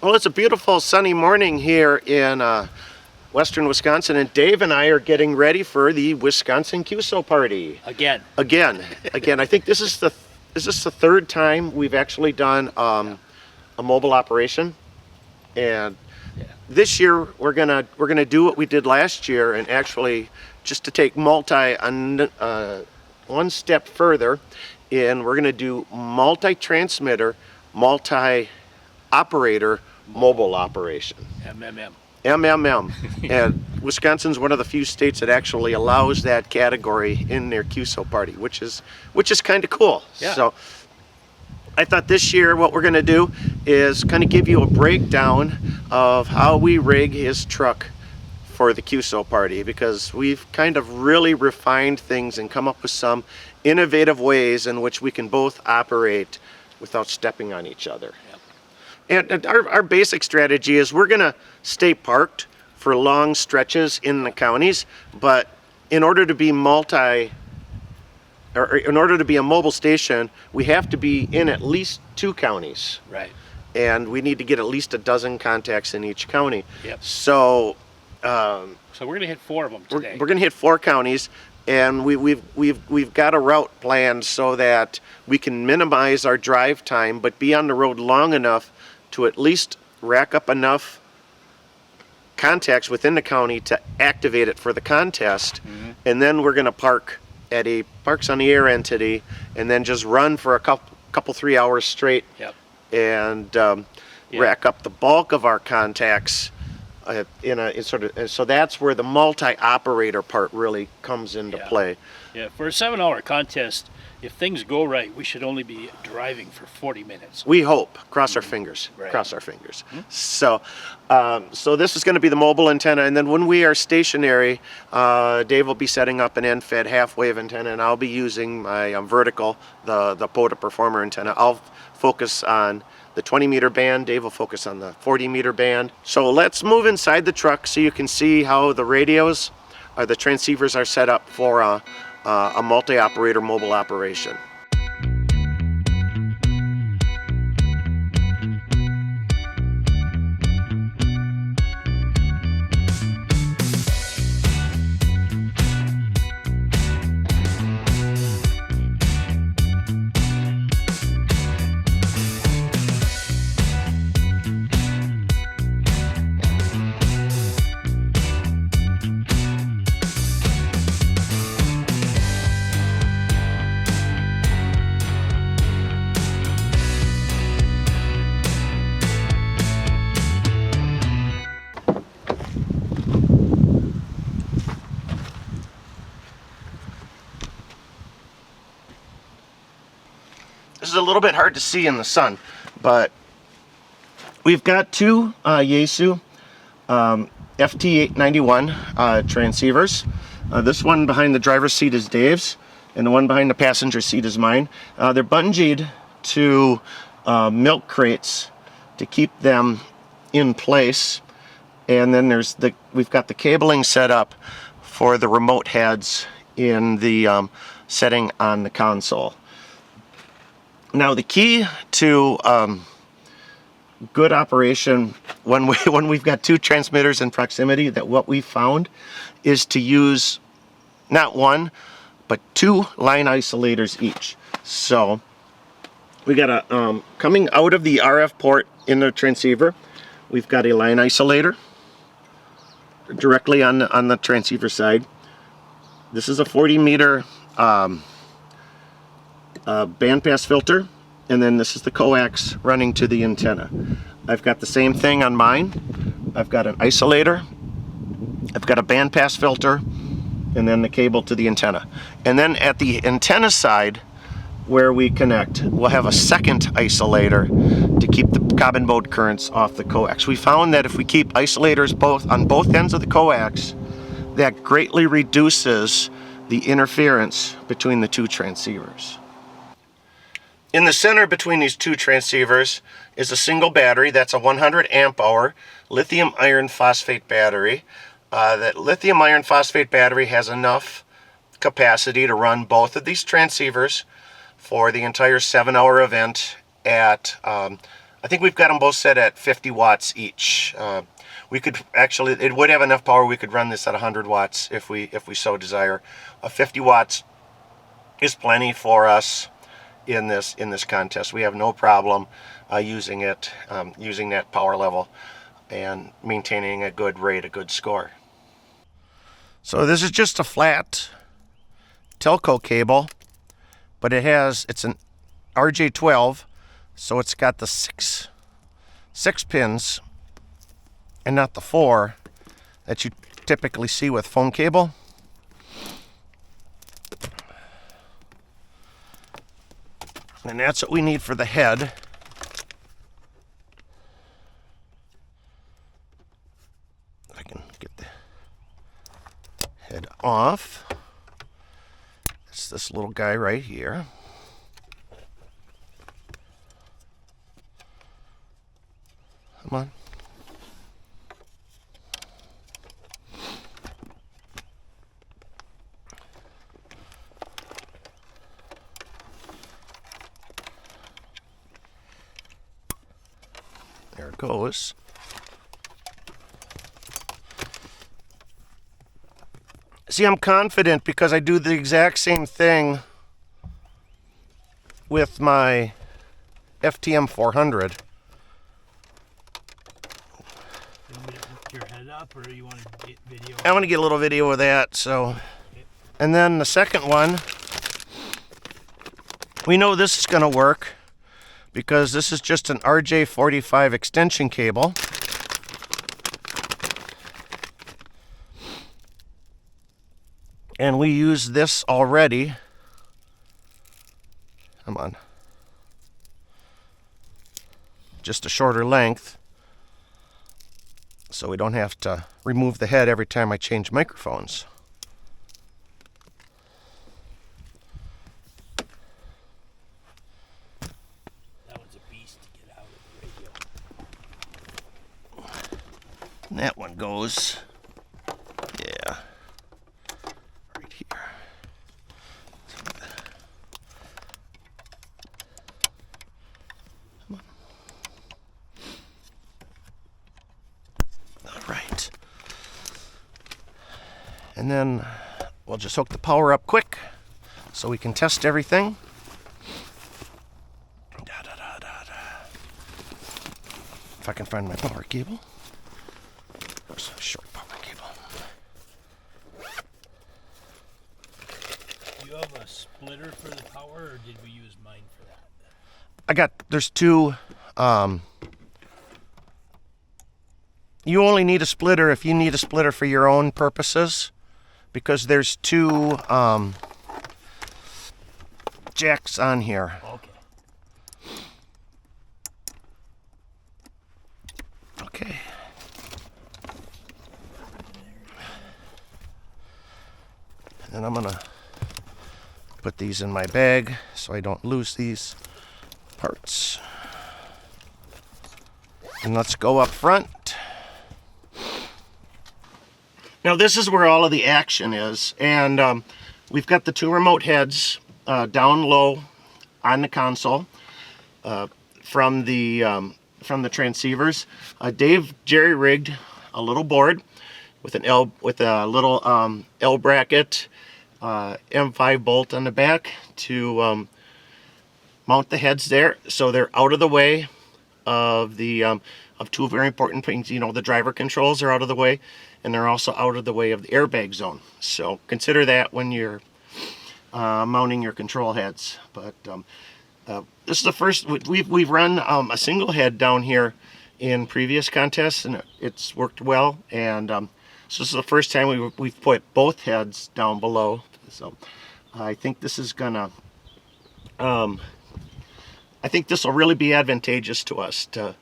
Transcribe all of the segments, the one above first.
Well, it's a beautiful sunny morning here in western Wisconsin, and Dave and I are getting ready for the Wisconsin QSO party. Again. I think this is the third time we've actually done a mobile operation, and this year we're gonna do what we did last year, and actually just to take one step further, and we're gonna do multi-transmitter, multi-operator mobile operation. MMM. And Wisconsin's one of the few states that actually allows that category in their QSO party, which is kind of cool. Yeah. So I thought this year what we're going to do is kind of give you a breakdown of how we rig his truck for the QSO party, because we've kind of really refined things and come up with some innovative ways in which we can both operate without stepping on each other. And our basic strategy is we're going to stay parked for long stretches in the counties, but in order to be a mobile station, we have to be in at least 2 counties. Right. And we need to get at least a dozen contacts in each county. Yep. So we're going to hit 4 of them today. We're going to hit 4 counties, and we've got a route planned so that we can minimize our drive time, but be on the road long enough to at least rack up enough contacts within the county to activate it for the contest. Mm-hmm. And then we're going to park at a Parks on the Air entity and then just run for a couple 3 hours straight. Yep. And rack up the bulk of our contacts so that's where the multi-operator part really comes into play. Yeah, for a 7-hour contest, if things go right, we should only be driving for 40 minutes. We hope. Cross our fingers. Right. Cross our fingers. So this is going to be the mobile antenna, and then when we are stationary, Dave will be setting up an end-fed half-wave antenna, and I'll be using my vertical, the POTA Performer antenna. I'll focus on the 20-meter band. Dave will focus on the 40-meter band. So let's move inside the truck so you can see how the radios, the transceivers are set up for a multi-operator mobile operation. This is a little bit hard to see in the sun, but we've got 2 Yaesu FT-891 transceivers. This one behind the driver's seat is Dave's, and the one behind the passenger seat is mine. They're bungeed to milk crates to keep them in place, and then we've got the cabling set up for the remote heads in the setting on the console. Now the key to good operation when we've got 2 transmitters in proximity, that what we found is to use not 1 but 2 line isolators each. So we got a coming out of the RF port in the transceiver, we've got a line isolator directly on the transceiver side. This is a 40-meter bandpass filter, and then this is the coax running to the antenna. I've got the same thing on mine. I've got an isolator, I've got a bandpass filter, and then the cable to the antenna. And then at the antenna side where we connect, we'll have a second isolator to keep the carbon mode currents off the coax. We found that if we keep isolators on both ends of the coax, that greatly reduces the interference between the 2 transceivers. In the center between these 2 transceivers is a single battery. That's a 100 amp hour lithium iron phosphate battery. That lithium iron phosphate battery has enough capacity to run both of these transceivers for the entire 7-hour event at a I think we've got them both set at 50 watts each. We could actually, it would have enough power. We could run this at 100 watts if we so desire. 50 watts is plenty for us in this contest. We have no problem using it, using that power level and maintaining a good rate, a good score. So this is just a flat telco cable, but it's an RJ12, so it's got the six pins and not the 4 that you typically see with phone cable. And that's what we need for the head. I can get the head off. It's this little guy right here. Come on. There it goes. See, I'm confident because I do the exact same thing with my FTM 400. You want me to lift your head up, or you want to get video? I want to get a little video of that. So, and then the second one, we know this is going to work because this is just an RJ45 extension cable. And we use this already. Come on. Just a shorter length, so we don't have to remove the head every time I change microphones. That one's a beast to get out of the radio. And that one goes, yeah, right here. Come on. All right. And then we'll just hook the power up quick so we can test everything. If I can find my power cable. There's a short power cable. Do you have a splitter for the power, or did we use mine for that? There's two, you only need a splitter if you need a splitter for your own purposes, because there's two jacks on here. Okay. Okay. And then I'm gonna put these in my bag so I don't lose these parts. And let's go up front. Now this is where all of the action is, and we've got the two remote heads down low on the console from the transceivers. Dave jerry-rigged a little board with a little L bracket, M5 bolt on the back to mount the heads there, so they're out of the way of the of two very important things. You know, the driver controls are out of the way, and they're also out of the way of the airbag zone. So consider that when you're mounting your control heads. But this is the first we've run a single head down here in previous contests, and it's worked well. And so this is the first time we've put both heads down below. So I think this is gonna. I think this will really be advantageous to us to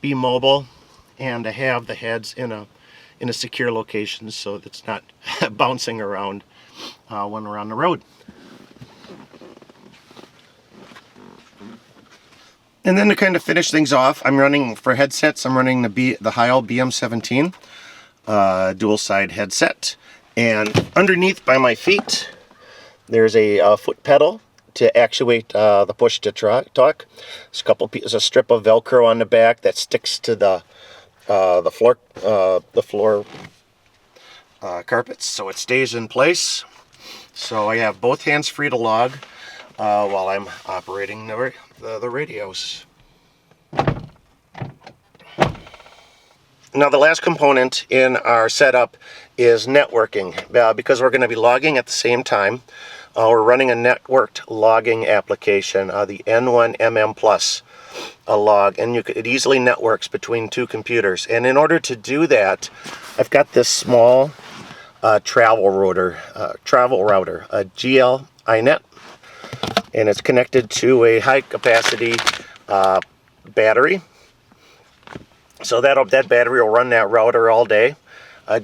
be mobile and to have the heads in a secure location so that it's not bouncing around when we're on the road. And then to kind of finish things off, I'm running for headsets. I'm running the Heil BM17 dual side headset, and underneath by my feet there's a foot pedal to actuate the push to talk. There's a strip of Velcro on the back that sticks to the floor carpets, so it stays in place. So I have both hands free to log while I'm operating the radios. Now the last component in our setup is networking. Because we're going to be logging at the same time, we're running a networked logging application, the N1MM Plus log, and it easily networks between two computers. And in order to do that, I've got this small travel router, a GL iNet, and it's connected to a high capacity battery. So that battery will run that router all day.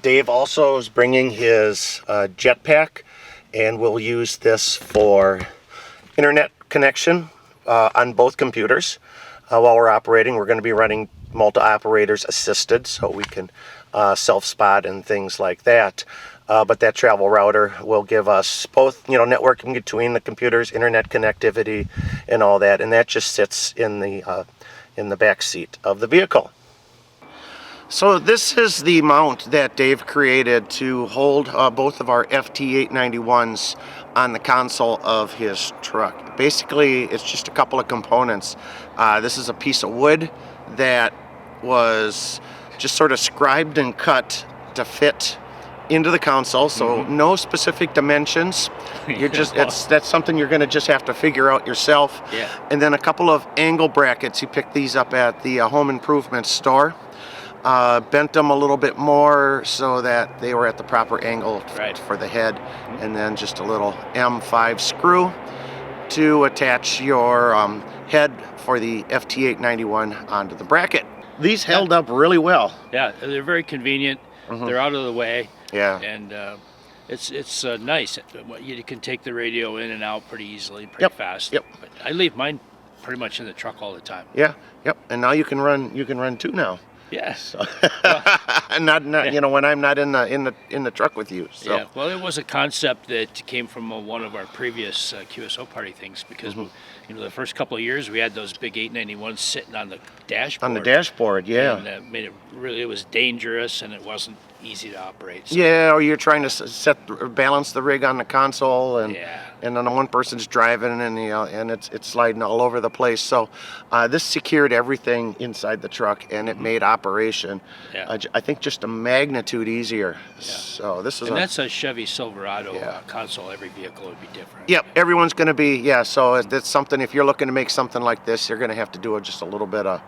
Dave also is bringing his jetpack, and we'll use this for internet connection on both computers. While we're operating, we're going to be running multi-operators assisted, so we can self-spot and things like that. But that travel router will give us both, networking between the computers, internet connectivity, and all that. And that just sits in the back seat of the vehicle. So this is the mount that Dave created to hold both of our FT-891s on the console of his truck. Basically, it's just a couple of components. This is a piece of wood that was just sort of scribed and cut to fit into the console, so no specific dimensions. You're just that's something you're going to just have to figure out yourself. Yeah. And then a couple of angle brackets. He picked these up at the home improvement store. Bent them a little bit more so that they were at the proper angle for the head, and then just a little M5 screw to attach your head for the FT-891 onto the bracket. These held up really well. Yeah, they're very convenient. They're out of the way. Yeah. And it's nice. You can take the radio in and out pretty easily, pretty fast. Yep. But I leave mine pretty much in the truck all the time. Yeah. Yep. And now you can run two now. Yes. So, and not when I'm not in the truck with you. So. Yeah. Well, it was a concept that came from one of our previous QSO party things, because the first couple of years we had those big 891s sitting on the dashboard. On the dashboard, yeah. And that made it was dangerous, and it wasn't easy to operate. So. Yeah, or you're trying to balance the rig on the console, and and then one person's driving, and and it's sliding all over the place. So this secured everything inside the truck, and it made operation, I think, just a magnitude easier. Yeah. So this is that's a Chevy Silverado console. Every vehicle would be different. Yep, everyone's going to be So that's something. If you're looking to make something like this, you're going to have to do just a little bit of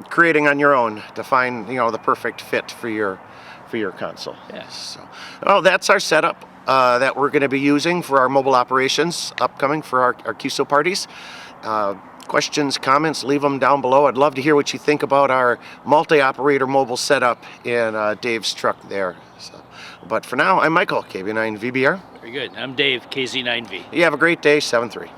creating on your own to find the perfect fit for your console. Yes. So, that's our setup that we're going to be using for our mobile operations upcoming for our QSO parties. Questions, comments, leave them down below. I'd love to hear what you think about our multi-operator mobile setup in Dave's truck there. So, but for now, I'm Michael, KB9VBR. Very good. I'm Dave, KZ9V. You have a great day, 7-3.